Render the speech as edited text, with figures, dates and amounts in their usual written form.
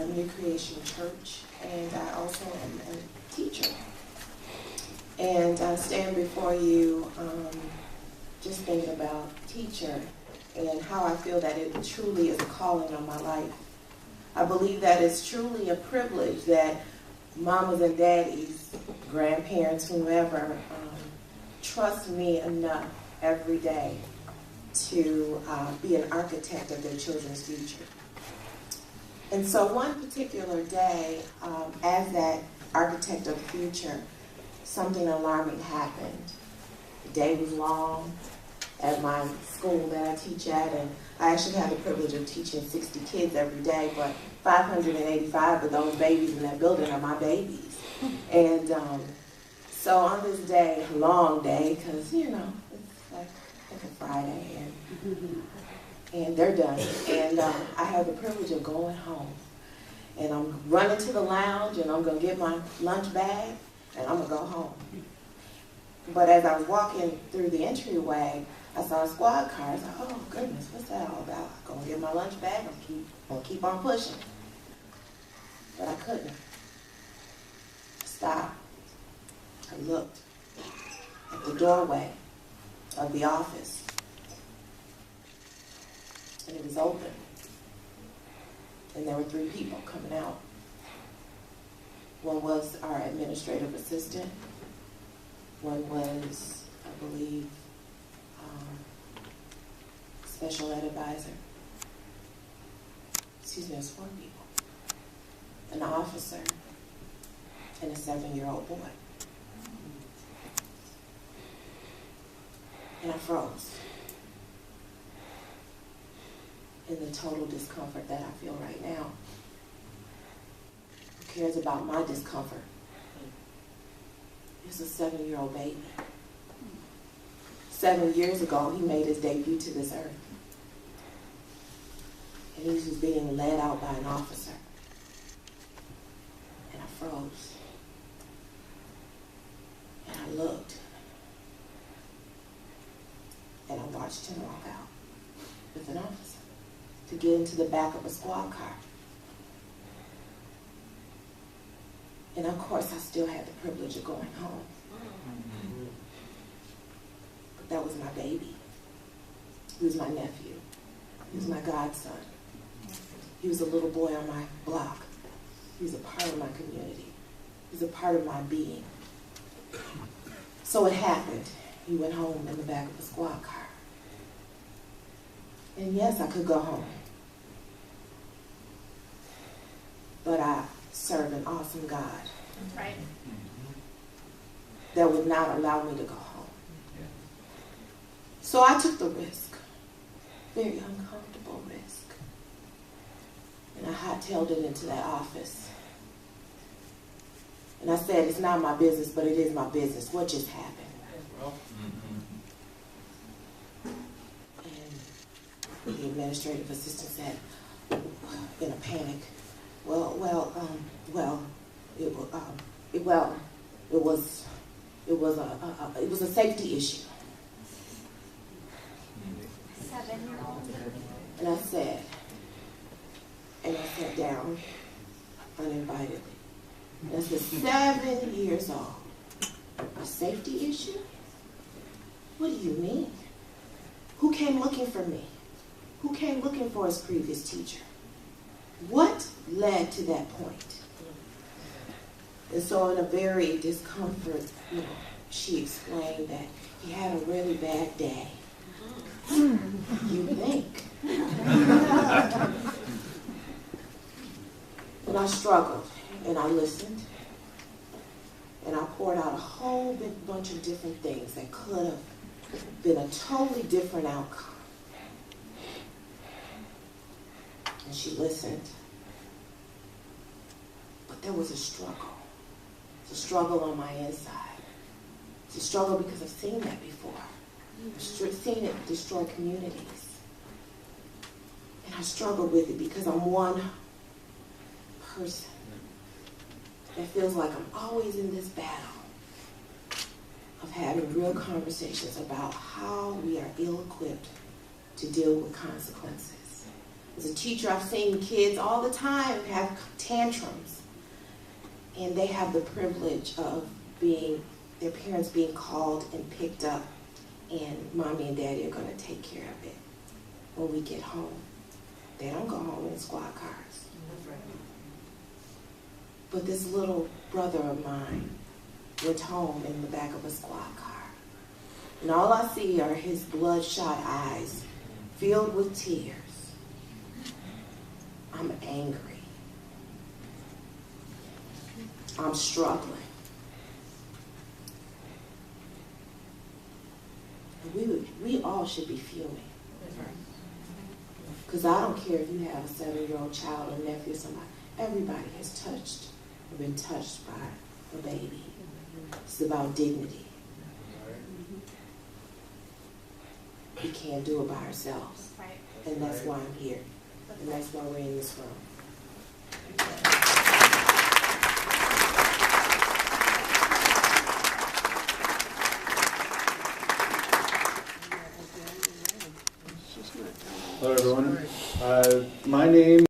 New Creation Church, and I also am a teacher. And I stand before you just thinking about teacher and how I feel that it truly is a calling on my life. I believe that it's truly a privilege that mamas and daddies, grandparents, whomever, trust me enough every day to be an architect of their children's future. And so one particular day, as that architect of the future, something alarming happened. The day was long at my school that I teach at, and I actually have the privilege of teaching 60 kids every day, but 585 of those babies in that building are my babies. And so on this day, long day, because, you know, it's like a Friday, and they're done. And I have the privilege of going home. And I'm running to the lounge, and I'm going to get my lunch bag, and I'm going to go home. But as I was walking through the entryway, I saw a squad car. I was like, oh, goodness, what's that all about? I'm going to get my lunch bag. I'm going to keep on pushing. But I couldn't. I stopped. I looked at the doorway of the office, and it was open. And there were 3 people coming out. One was our administrative assistant. One was, I believe, special ed advisor. Excuse me, it was 4 people. An officer and a 7-year-old boy. And I froze in the total discomfort that I feel right now. Who cares about my discomfort? It's a 7-year-old baby. 7 years ago, he made his debut to this earth. And he was being led out by an officer. And I froze. And I looked. And I watched him walk out with an officer to get into the back of a squad car. And of course, I still had the privilege of going home. But that was my baby. He was my nephew. He was my godson. He was a little boy on my block. He was a part of my community. He was a part of my being. So it happened. He went home in the back of a squad car. And yes, I could go home. But I serve an awesome God. Right. That would not allow me to go home. So I took the risk. Very uncomfortable risk. And I hightailed it into that office. And I said, it's not my business, but it is my business. What just happened? And the administrative assistant said, in a panic, it was a safety issue. 7-year-old. And I sat down uninvitedly. And I said, 7 years old. A safety issue? What do you mean? Who came looking for me? Who came looking for his previous teacher? What led to that point? And so in a very discomfort, she explained that he had a really bad day. You think? And I struggled, and I listened, and I poured out a whole big bunch of different things that could have been a totally different outcome. And she listened. But there was a struggle. It's a struggle on my inside. It's a struggle because I've seen that before. I've seen it destroy communities. And I struggle with it because I'm one person that feels like I'm always in this battle of having real conversations about how we are ill-equipped to deal with consequences. As a teacher, I've seen kids all the time have tantrums, and they have the privilege of their parents being called and picked up, and mommy and daddy are going to take care of it when we get home. They don't go home in squad cars. But this little brother of mine went home in the back of a squad car. And all I see are his bloodshot eyes filled with tears. I'm angry. I'm struggling. And we all should be fuming. Because I don't care if you have a 7-year-old child or nephew or somebody. Everybody has touched or been touched by a baby. It's about dignity. We can't do it by ourselves. Right. And that's why I'm here. And that's why we're in this room. Hello, everyone. My name